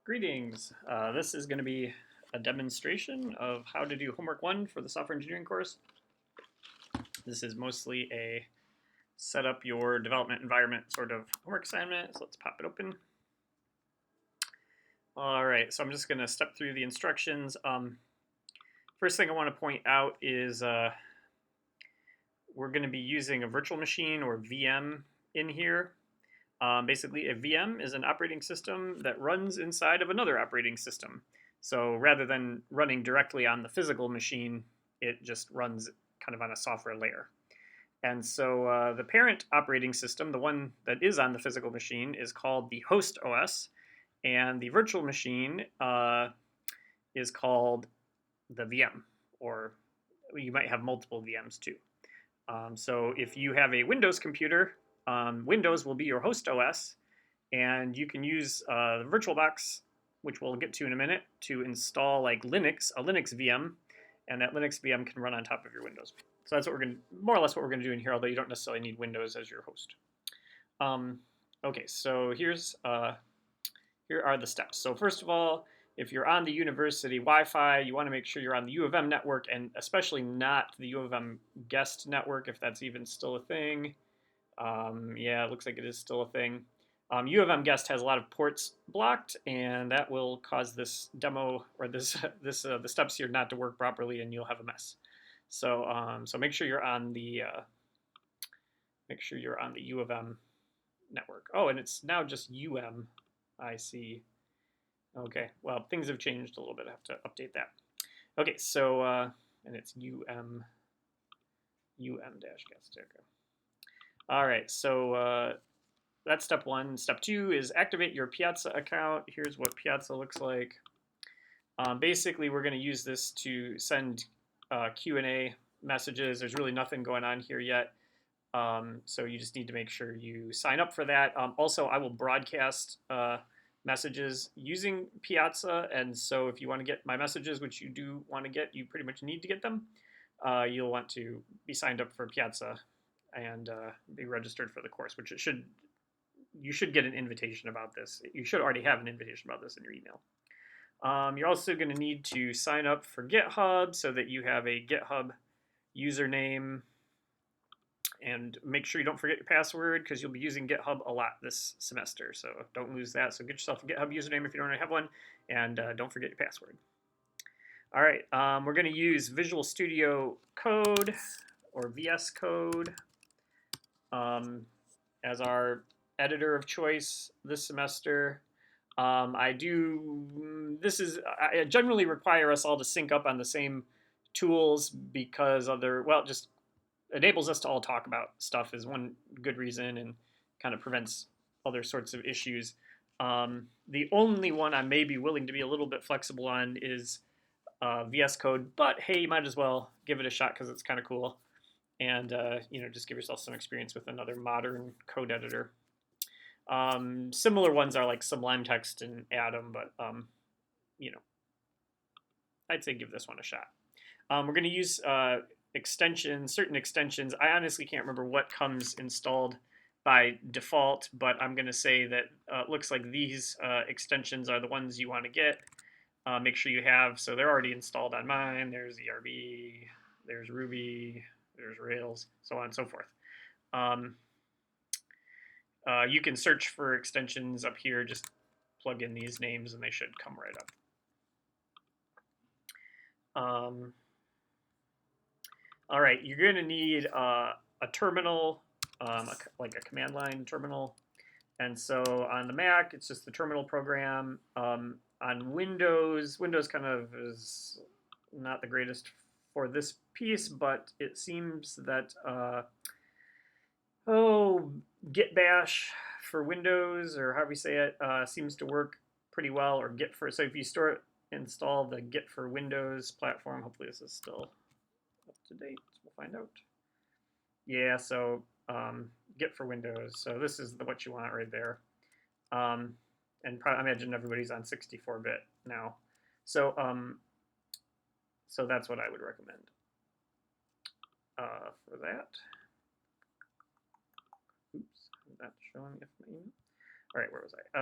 Greetings. This is going to be a demonstration of how to do homework 1 for the software engineering course. This is mostly a set up your development environment sort of homework assignment, so let's pop it open. All right, so I'm just going to step through the instructions. First thing I want to point out is we're going to be using a virtual machine or VM in here. Basically, a VM is an operating system that runs inside of another operating system. So rather than running directly on the physical machine, it just runs kind of on a software layer. And so the parent operating system, the one that is on the physical machine, is called the host OS, and the virtual machine is called the VM, or you might have multiple VMs too. So if you have a Windows computer, Windows will be your host OS, and you can use the VirtualBox, which we'll get to in a minute, to install like Linux, a Linux VM, and that Linux VM can run on top of your Windows. So that's what we're going to, more or less what we're going to do in here, although you don't necessarily need Windows as your host. Okay, so here are the steps. So first of all, if you're on the university Wi-Fi, you want to make sure you're on the U of M network, and especially not the U of M guest network, if that's even still a thing. Yeah, it looks like it is still a thing. U of M guest has a lot of ports blocked, and that will cause this demo or the steps here not to work properly, and you'll have a mess. So make sure you're on the U of M network. Oh, and it's now just UM. I see. Okay, well, things have changed a little bit. I have to update that. Okay, so and it's UM dash guest. Okay. All right, so that's step 1. Step 2 is activate your Piazza account. Here's what Piazza looks like. Basically, we're going to use this to send Q&A messages. There's really nothing going on here yet. So you just need to make sure you sign up for that. Also, I will broadcast messages using Piazza. And so if you want to get my messages, which you do want to get, you pretty much need to get them. You'll want to be signed up for Piazza and be registered for the course, which you should get an invitation about this. You should already have an invitation about this in your email. You're also going to need to sign up for GitHub so that you have a GitHub username, and make sure you don't forget your password because you'll be using GitHub a lot this semester. So don't lose that. So get yourself a GitHub username if you don't already have one, and don't forget your password. All right, we're going to use Visual Studio Code or VS Code as our editor of choice this semester. I generally require us all to sync up on the same tools because just enables us to all talk about stuff is one good reason, and kind of prevents other sorts of issues. The only one I may be willing to be a little bit flexible on is VS Code, but hey, you might as well give it a shot because it's kind of cool, and just give yourself some experience with another modern code editor. Similar ones are like Sublime Text and Atom, but I'd say give this one a shot. We're going to use certain extensions. I honestly can't remember what comes installed by default, but I'm going to say that it looks like these extensions are the ones you want to get. Make sure you have, so they're already installed on mine. There's ERB, there's Ruby, there's Rails, so on and so forth. You can search for extensions up here, just plug in these names and they should come right up. All right, you're going to need a terminal, like a command line terminal. And so on the Mac, it's just the terminal program. On Windows kind of is not the greatest for this piece, but it seems that Git Bash for Windows, or however you say it, seems to work pretty well, or so if you install the Git for Windows platform, hopefully this is still up to date, we'll find out. Yeah, so Git for Windows, so this is what you want right there. And I imagine everybody's on 64-bit now. So so that's what I would recommend for that. Oops, is that showing if my email? All right, where was I?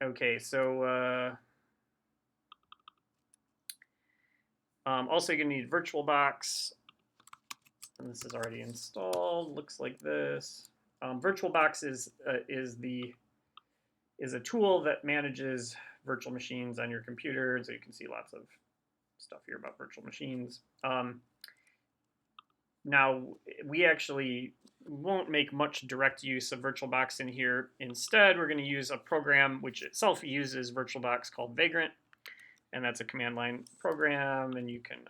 Okay, so also you're gonna need VirtualBox, and this is already installed. Looks like this. VirtualBox is a tool that manages virtual machines on your computer, so you can see lots of stuff here about virtual machines. Now, we actually won't make much direct use of VirtualBox in here. Instead, we're going to use a program which itself uses VirtualBox called Vagrant, and that's a command line program, and you can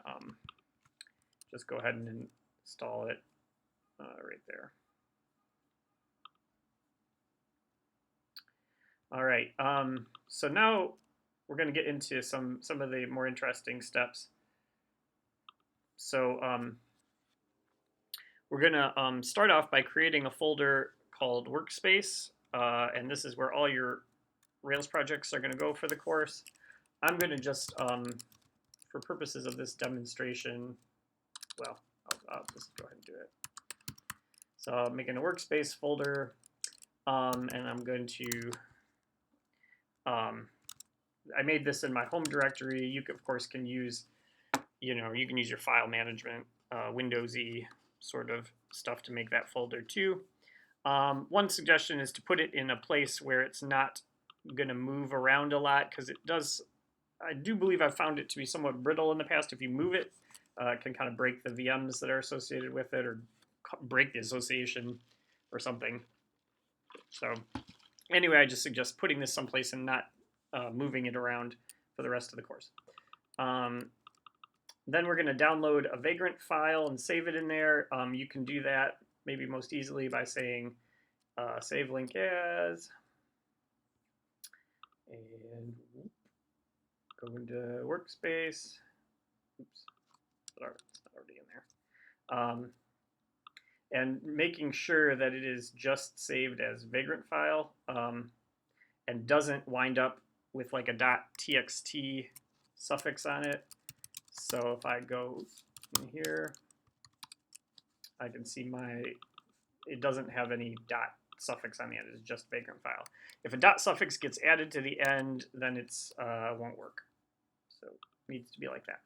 just go ahead and install it right there. All right, so now we're going to get into some of the more interesting steps. So we're going to start off by creating a folder called Workspace, and this is where all your Rails projects are going to go for the course. I'm going to just, for purposes of this demonstration, well, I'll just go ahead and do it. So I'm making a Workspace folder, and I'm going to, I made this in my home directory. You, of course, can use, you can use your file management, Windowsy sort of stuff to make that folder too. One suggestion is to put it in a place where it's not going to move around a lot, because it does, I do believe I've found it to be somewhat brittle in the past. If you move it, it can kind of break the VMs that are associated with it, or break the association or something. So anyway, I just suggest putting this someplace and not moving it around for the rest of the course. Then we're going to download a Vagrant file and save it in there. You can do that maybe most easily by saying save link as, and go into Workspace. Oops, it's not already in there. And making sure that it is just saved as Vagrant file and doesn't wind up with like a .txt suffix on it. So if I go in here, I can see it doesn't have any dot suffix on the end. It's just Vagrant file. If a dot suffix gets added to the end, then it's won't work. So it needs to be like that.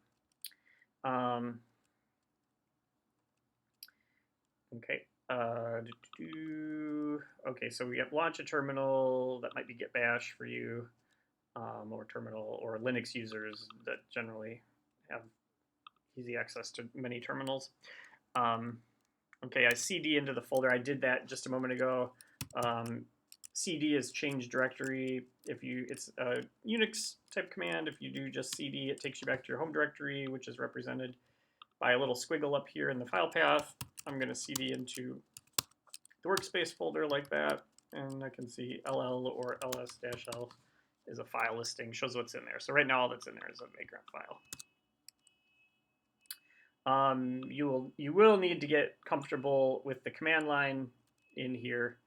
Okay. Okay, so we have launch a terminal. That might be Git Bash for you, or terminal, or Linux users that generally have easy access to many terminals. Okay, I cd into the folder. I did that just a moment ago. Cd is change directory. It's a Unix type command. If you do just cd, it takes you back to your home directory, which is represented by a little squiggle up here in the file path. I'm going to cd into the Workspace folder like that, and I can see ll or ls-l is a file listing, shows what's in there. So right now all that's in there is a Vagrant file. You will need to get comfortable with the command line in here.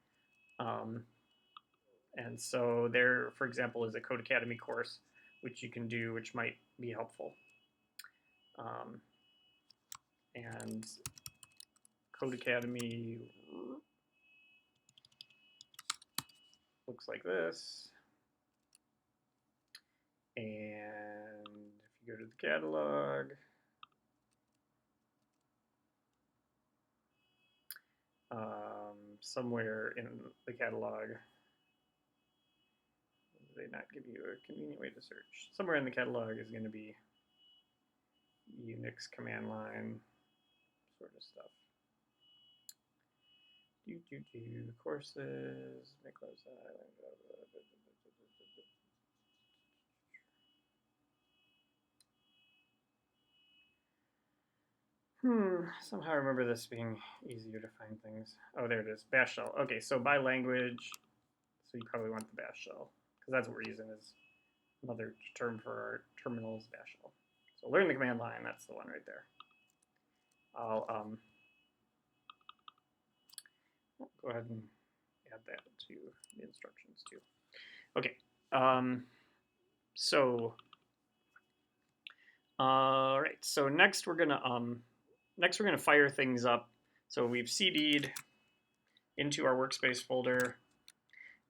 And so there, for example, is a Codecademy course, which you can do, which might be helpful. And Codecademy looks like this. And if you go to the catalog, somewhere in the catalog, do they not give you a convenient way to search? Somewhere in the catalog is going to be Unix command line sort of stuff. Courses, make website. Somehow I remember this being easier to find things. Oh, there it is, Bash shell. Okay, so by language, so you probably want the Bash shell, because that's what we're using as another term for our terminals, Bash shell. So learn the command line, that's the one right there. I'll go ahead and add that to the instructions too. Okay, all right, so next we're gonna fire things up. So we've cd'd into our Workspace folder,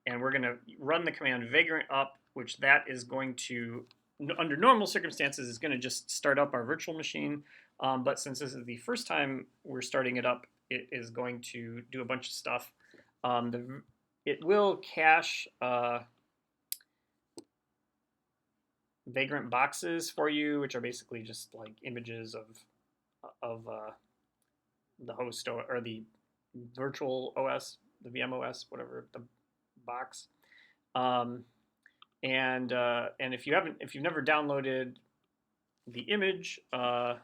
and we're going to run the command vagrant up, which that is going to, under normal circumstances, is going to just start up our virtual machine. But since this is the first time we're starting it up, it is going to do a bunch of stuff. It will cache vagrant boxes for you, which are basically just like images of the host or the virtual OS, the VMOS, whatever the box. And if you've never downloaded the image of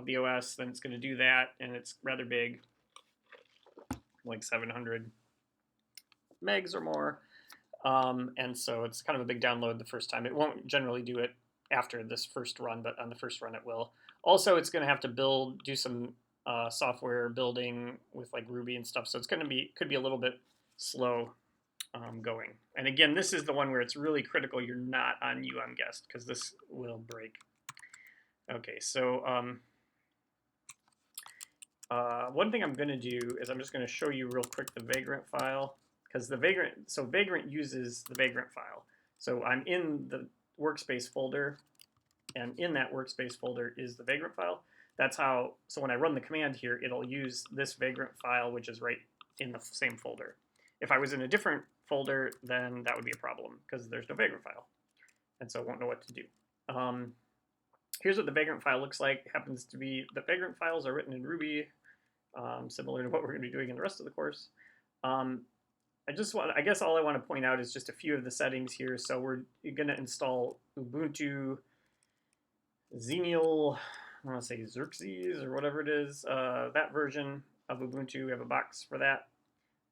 the OS, then it's going to do that, and it's rather big, like 700 megs or more. And so it's kind of a big download the first time. It won't generally do it after this first run, but on the first run it will. Also, it's going to have to do some software building with like Ruby and stuff, so it's going to could be a little bit slow going. And again, this is the one where it's really critical you're not on UMGuest, because this will break. Okay, so one thing I'm going to do is I'm just going to show you real quick the Vagrant file, because Vagrant uses the Vagrant file. So I'm in the workspace folder, and in that workspace folder is the Vagrant file. That's how, so when I run the command here, it'll use this Vagrant file, which is right in the same folder. If I was in a different folder, then that would be a problem, because there's no Vagrant file. And so it won't know what to do. Here's what the Vagrant file looks like. It happens to be, the Vagrant files are written in Ruby, similar to what we're going to be doing in the rest of the course. I guess all I want to point out is just a few of the settings here. So we're going to install Ubuntu Xenial, I want to say Xerxes or whatever it is, that version of Ubuntu. We have a box for that.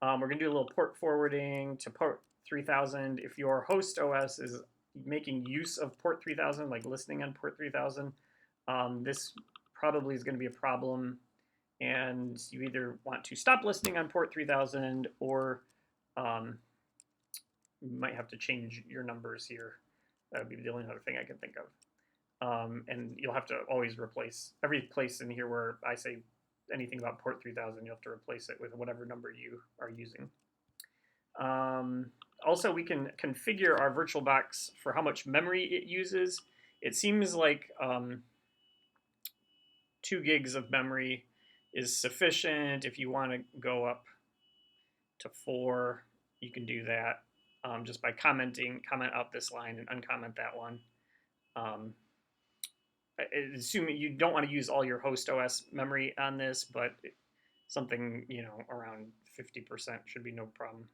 We're going to do a little port forwarding to port 3000. If your host OS is making use of port 3000, like listening on port 3000, this probably is going to be a problem. And you either want to stop listening on port 3000, or you might have to change your numbers here. That would be the only other thing I can think of. And you'll have to always replace every place in here where I say anything about port 3000, you'll have to replace it with whatever number you are using. Also, we can configure our VirtualBox for how much memory it uses. It seems like 2 gigs of memory is sufficient. If you want to go up to 4, you can do that just by comment out this line and uncomment that one. Assuming you don't want to use all your host OS memory on this, but something, around 50% should be no problem.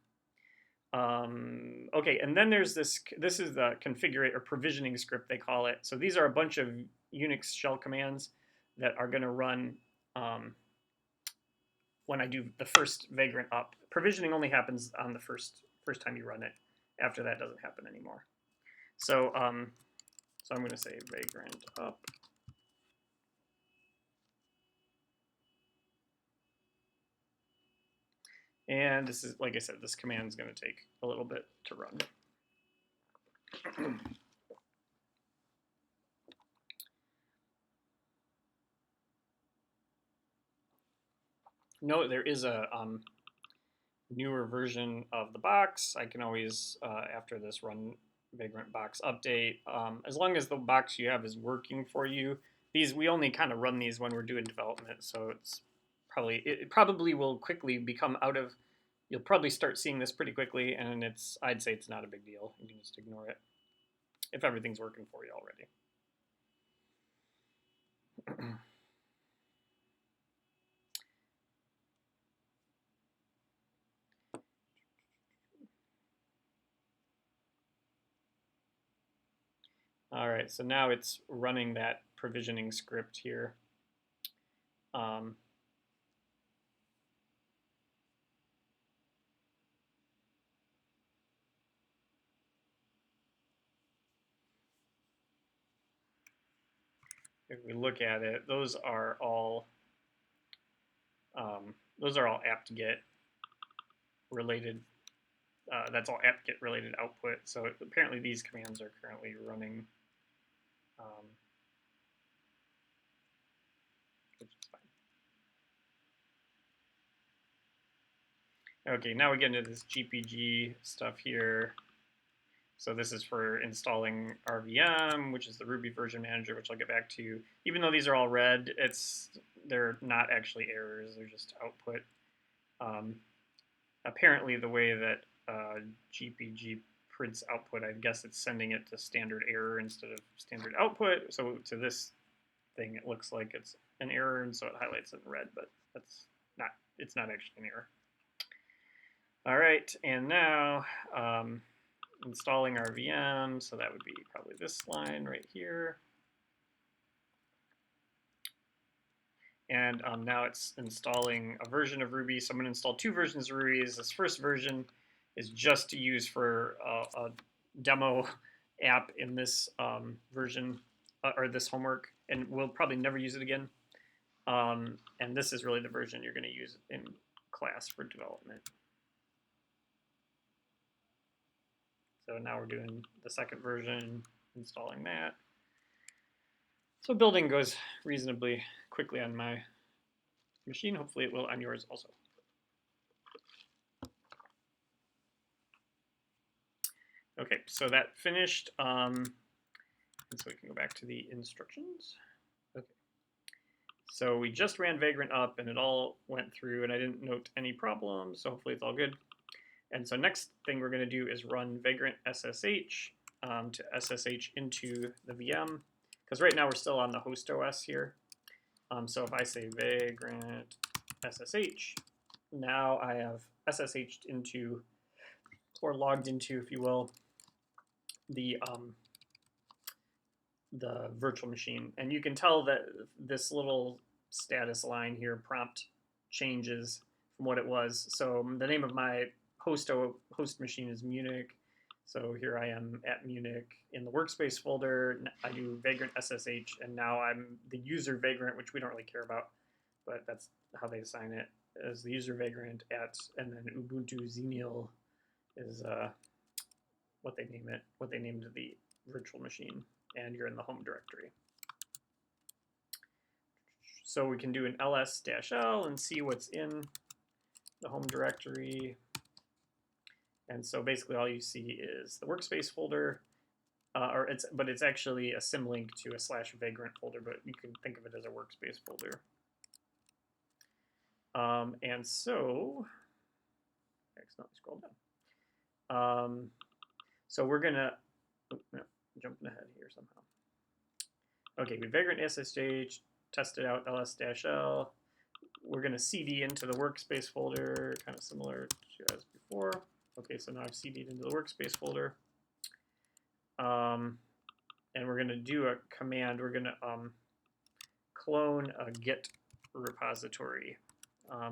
Okay, and then there's this is the configure or provisioning script, they call it. So these are a bunch of Unix shell commands that are going to run when I do the first Vagrant up. Provisioning only happens on the first time you run it. After that, doesn't happen anymore. So so I'm going to say Vagrant up. And this is, like I said, this command is going to take a little bit to run. Note there is a newer version of the box. I can always, after this, run Vagrant box update. As long as the box you have is working for you. We only kind of run these when we're doing development, so it probably will quickly become out of. You'll probably start seeing this pretty quickly, and I'd say it's not a big deal. You can just ignore it if everything's working for you already. All right, so now it's running that provisioning script here. If we look at it, those are all apt-get related. That's all apt-get related output. So apparently these commands are currently running, which is fine. Okay, now we get into this GPG stuff here. So this is for installing RVM, which is the Ruby version manager, which I'll get back to. Even though these are all red, they're not actually errors, they're just output. Apparently the way that GPG prints output, I guess it's sending it to standard error instead of standard output. So to this thing, it looks like it's an error, and so it highlights it in red, but it's not actually an error. All right, and now installing RVM, so that would be probably this line right here. And now it's installing a version of Ruby. So I'm going to install 2 versions of Ruby. This first version is just to use for a demo app in this version, or this homework, and we'll probably never use it again. And this is really the version you're going to use in class for development. So now we're doing the second version, installing that. So building goes reasonably quickly on my machine. Hopefully it will on yours also. Okay, so that finished. And so we can go back to the instructions. Okay. So we just ran Vagrant up and it all went through and I didn't note any problems, so hopefully it's all good. And so next thing we're going to do is run Vagrant SSH to SSH into the VM. Because right now we're still on the host OS here. So if I say Vagrant SSH, now I have SSH'd into, or logged into, if you will, the virtual machine. And you can tell that this little status line here, prompt, changes from what it was. So the name of my host machine is Munich. So here I am at Munich in the workspace folder. I do Vagrant SSH, and now I'm the user Vagrant, which we don't really care about, but that's how they assign it, as the user Vagrant at, and then Ubuntu Xenial is what they name it, what they named the virtual machine, and you're in the home directory. So we can do an ls-l and see what's in the home directory. And so basically all you see is the workspace folder, but it's actually a symlink to a /vagrant folder, but you can think of it as a workspace folder. And so, I accidentally scrolled down. So we're gonna, jumping ahead here somehow. Okay, we Vagrant SSH, tested out ls-l. We're gonna cd into the workspace folder, kind of similar to as before. Okay, so now I've cd'd into the workspace folder. And we're going to do a command. We're going to clone a Git repository.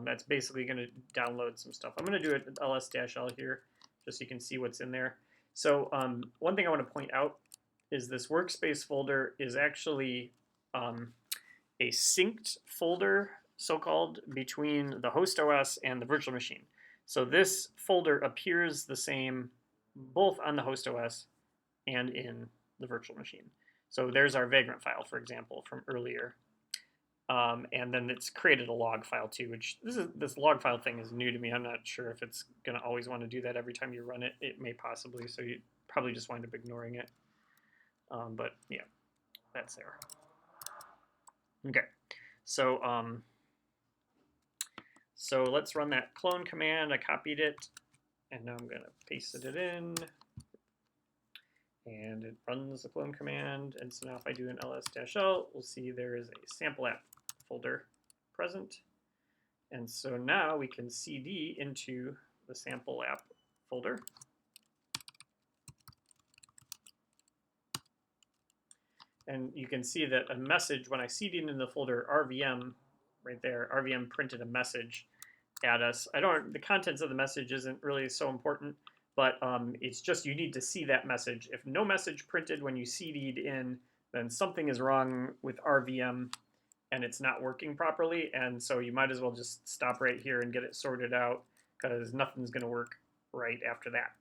That's basically going to download some stuff. I'm going to do it ls-l here, just so you can see what's in there. So one thing I want to point out is this workspace folder is actually a synced folder, so-called, between the host OS and the virtual machine. So this folder appears the same both on the host OS and in the virtual machine. So there's our Vagrant file, for example, from earlier. And then it's created a log file too, which this log file thing is new to me. I'm not sure if it's going to always want to do that every time you run it. It may possibly, so you probably just wind up ignoring it. But yeah, that's there. Okay, so so let's run that clone command. I copied it, and now I'm going to paste it in. And it runs the clone command. And so now if I do an ls-l, we'll see there is a sample app folder present. And so now we can cd into the sample app folder. And you can see that a message, when I cd into the folder RVM, right there, RVM printed a message at us. The contents of the message isn't really so important, but it's just you need to see that message. If no message printed when you cd'd in, then something is wrong with RVM and it's not working properly, and so you might as well just stop right here and get it sorted out, because nothing's going to work right after that.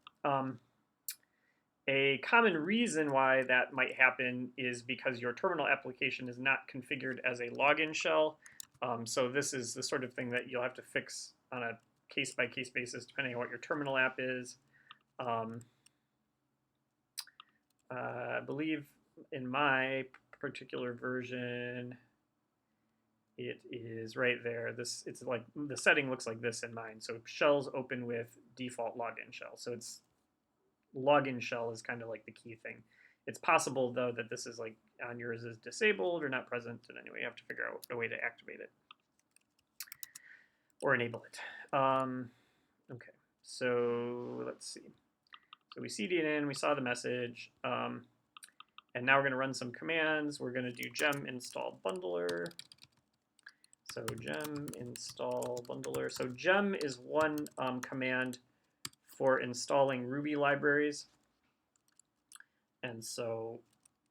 A common reason why that might happen is because your terminal application is not configured as a login shell. So this is the sort of thing that you'll have to fix on a case-by-case basis, depending on what your terminal app is. I believe in my particular version, it is right there. It's like the setting looks like this in mine. So shells open with default login shell. So it's login shell is kind of like the key thing. It's possible though that this is like on yours is disabled or not present, and anyway, you have to figure out a way to activate it or enable it. Okay, so let's see. So we cd'd in, we saw the message, and now we're going to run some commands. We're going to do gem install bundler. So gem install bundler. So gem is one command for installing Ruby libraries. And so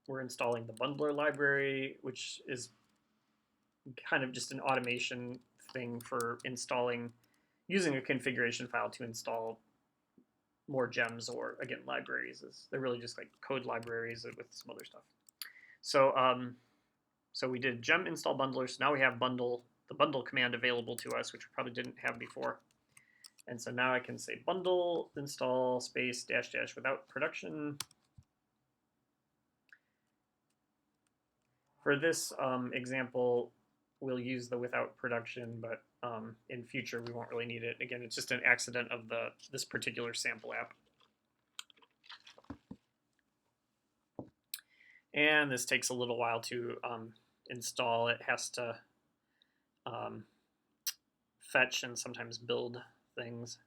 we're installing the bundler library, which is kind of just an automation thing for installing, using a configuration file to install more gems or, again, libraries. They're really just like code libraries with some other stuff. So so we did gem install bundler. So now we have the bundle command available to us, which we probably didn't have before. And so now I can say bundle install space dash dash without production. For this example, we'll use the without production, but in future we won't really need it. Again, it's just an accident of this particular sample app. And this takes a little while to install. It has to fetch and sometimes build things.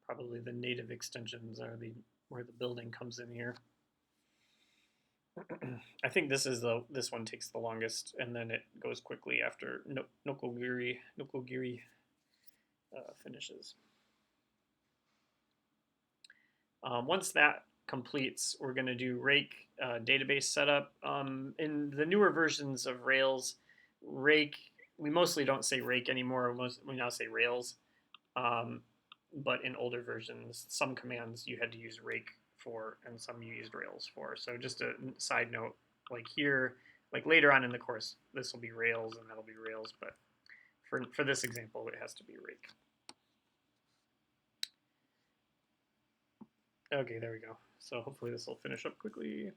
Probably the native extensions are where the building comes in here. I think this one takes the longest, and then it goes quickly after Nokogiri finishes. Once that completes, we're going to do Rake database setup. In the newer versions of Rails, Rake, we mostly don't say Rake anymore. We now say Rails. But in older versions, some commands you had to use Rake for, and some you used Rails for. So just a side note, like here, like later on in the course, this will be Rails and that'll be Rails, but for this example, it has to be Rake. Okay, there we go. So hopefully this will finish up quickly.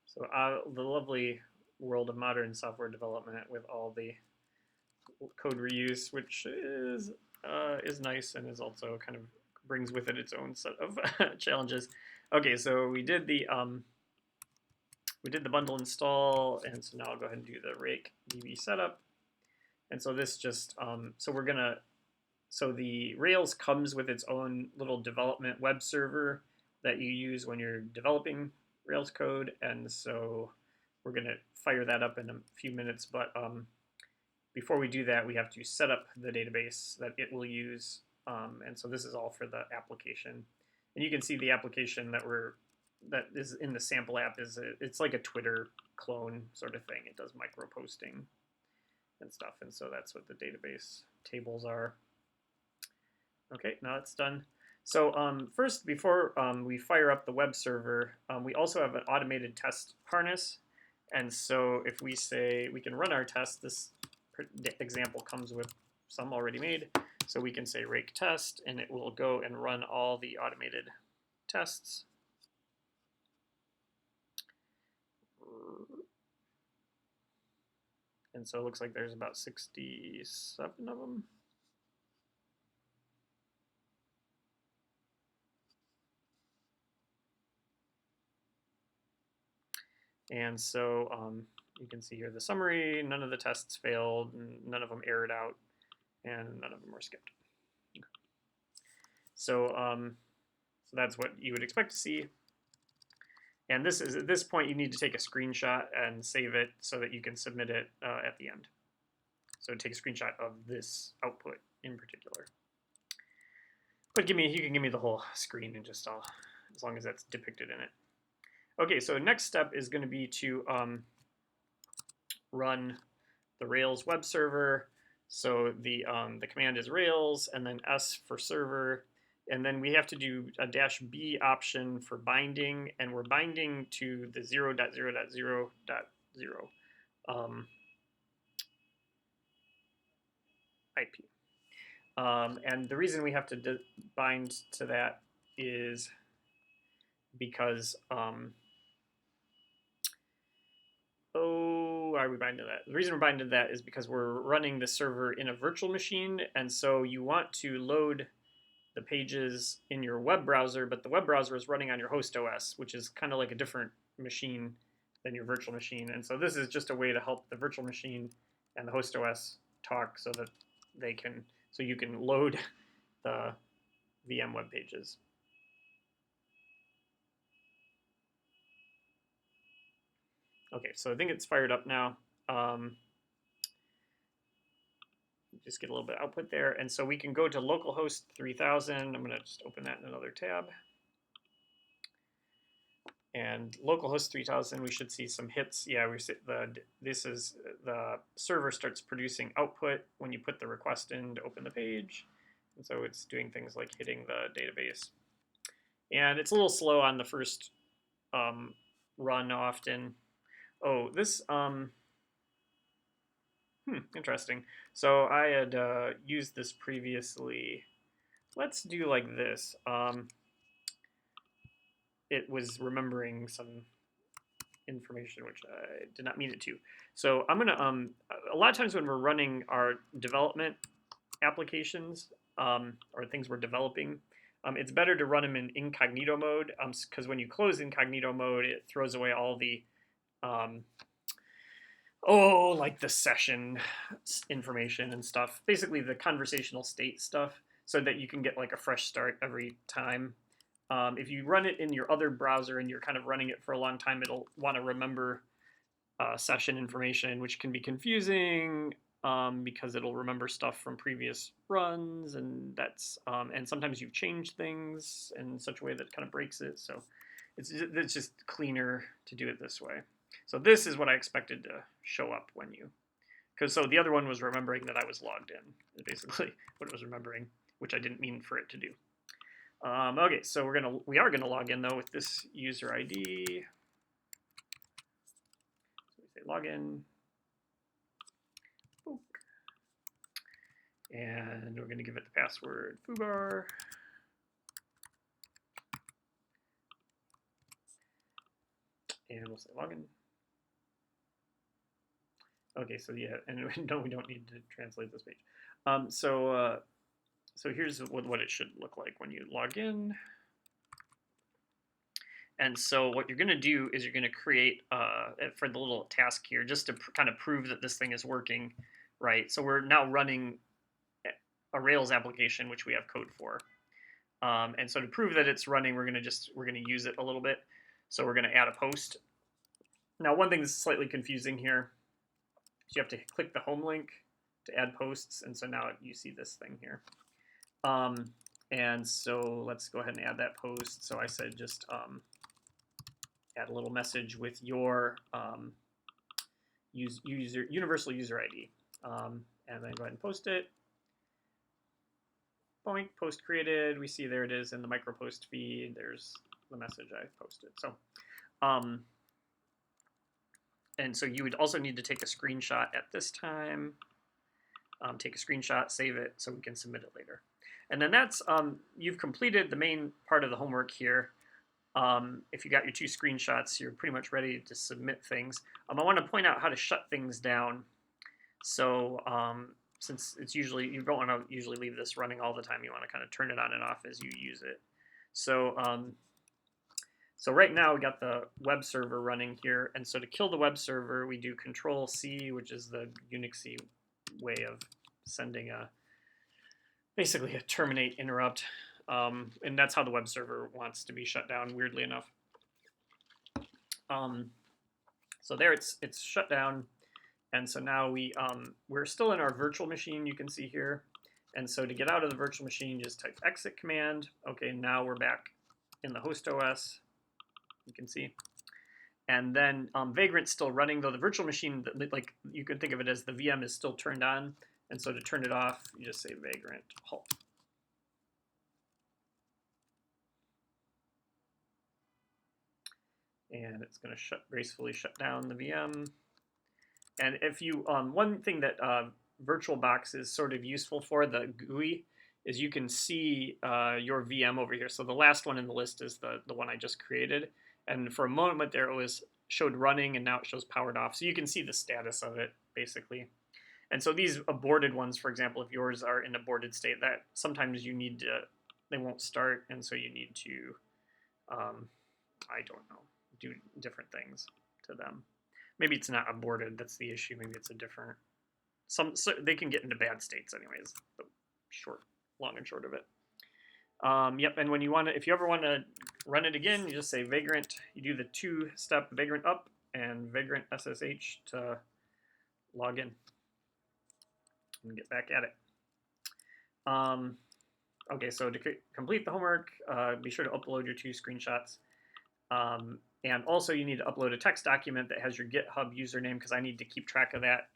So the lovely world of modern software development with all the code reuse, which is nice and is also kind of brings with it its own set of challenges. Okay, so we did the bundle install, and so now I'll go ahead and do the Rake DB setup. And so this just so the Rails comes with its own little development web server that you use when you're developing Rails code, and so we're going to fire that up in a few minutes. But before we do that, we have to set up the database that it will use, and so this is all for the application. And you can see the application that is in the sample app it's like a Twitter clone sort of thing. It does micro posting and stuff, and so that's what the database tables are. Okay, now it's done. So first, before we fire up the web server, we also have an automated test harness. And so if we say we can run our test, this example comes with some already made. So we can say rake test, and it will go and run all the automated tests. And so it looks like there's about 67 of them. And so you can see here the summary. None of the tests failed, none of them errored out, and none of them were skipped. So So that's what you would expect to see. And this is, at this point, you need to take a screenshot and save it so that you can submit it at the end. So take a screenshot of this output in particular. But you can give me the whole screen and just as long as that's depicted in it. Okay, so next step is going to be to run the Rails web server. So the command is Rails, and then S for server, and then we have to do a -B option for binding, and we're binding to the 0.0.0.0 IP. And the reason we have to bind to that is because why are we binding to that? The reason we're binding to that is because we're running the server in a virtual machine, and so you want to load the pages in your web browser, but the web browser is running on your host OS, which is kind of like a different machine than your virtual machine. And so this is just a way to help the virtual machine and the host OS talk so that so you can load the VM web pages. Okay, so I think it's fired up now. Just get a little bit of output there. And so we can go to localhost 3000. I'm going to just open that in another tab. And localhost 3000, we should see some hits. Yeah, the server starts producing output when you put the request in to open the page. And so it's doing things like hitting the database. And it's a little slow on the first run often. Oh, this, interesting. So I had used this previously. Let's do like this. It was remembering some information which I did not mean it to. So I'm gonna, a lot of times when we're running our development applications or things we're developing, it's better to run them in incognito mode because when you close incognito mode, it throws away all the like the session information and stuff, basically the conversational state stuff, so that you can get like a fresh start every time. If you run it in your other browser and you're kind of running it for a long time, it'll want to remember session information, which can be confusing because it'll remember stuff from previous runs, and that's and sometimes you've changed things in such a way that kind of breaks it. So it's just cleaner to do it this way. So this is what I expected to show up when so the other one was remembering that I was logged in, is basically what it was remembering, which I didn't mean for it to do. Okay, so we are gonna log in though with this user ID. So we say login. And we're gonna give it the password foobar. And we'll say login. Okay, so yeah, and no, we don't need to translate this page. So here's what it should look like when you log in. And so what you're going to do is you're going to create, for the little task here, just to kind of prove that this thing is working, right? So we're now running a Rails application, which we have code for. And so to prove that it's running, we're going to use it a little bit. So we're going to add a post. Now, one thing that's slightly confusing here is you have to click the home link to add posts. And so now you see this thing here. And so let's go ahead and add that post. So I said just add a little message with your universal user ID. And then go ahead and post it. Boink, post created. We see there it is in the micropost feed. There's the message I posted. So, and so you would also need to take a screenshot at this time. Take a screenshot, save it, so we can submit it later. And then that's, you've completed the main part of the homework here. If you got your 2 screenshots, you're pretty much ready to submit things. I want to point out how to shut things down. So since it's usually, you don't want to usually leave this running all the time. You want to kind of turn it on and off as you use it. So, so right now we got the web server running here. And so to kill the web server, we do Control-C, which is the Unixy way of sending basically a terminate interrupt. and that's how the web server wants to be shut down, weirdly enough. So there it's shut down, and so now we're still in our virtual machine, you can see here. And so to get out of the virtual machine, just type exit command. Okay, now we're back in the host OS, you can see. And then Vagrant's still running, though the virtual machine, like you could think of it as the VM is still turned on. And so to turn it off, you just say Vagrant halt. And it's going to gracefully shut down the VM. And if you, one thing that VirtualBox is sort of useful for, the GUI, is you can see your VM over here. So the last one in the list is the one I just created. And for a moment there, it showed running, and now it shows powered off. So you can see the status of it, basically. And so these aborted ones, for example, if yours are in aborted state, that sometimes you need to, they won't start, and so you need to, I don't know, do different things to them. Maybe it's not aborted, that's the issue. Maybe it's a different, so they can get into bad states anyways, the long and short of it. Yep, and when you want to, if you ever want to run it again, you just say Vagrant, you do the 2-step Vagrant up and Vagrant SSH to log in and get back at it. Okay, so to complete the homework, be sure to upload your 2 screenshots. And also you need to upload a text document that has your GitHub username, because I need to keep track of that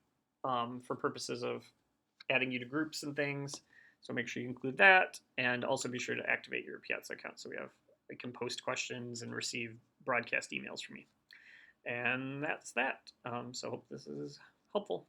for purposes of adding you to groups and things. So make sure you include that, and also be sure to activate your Piazza account so we can post questions and receive broadcast emails from me. And that's that. So hope this is helpful.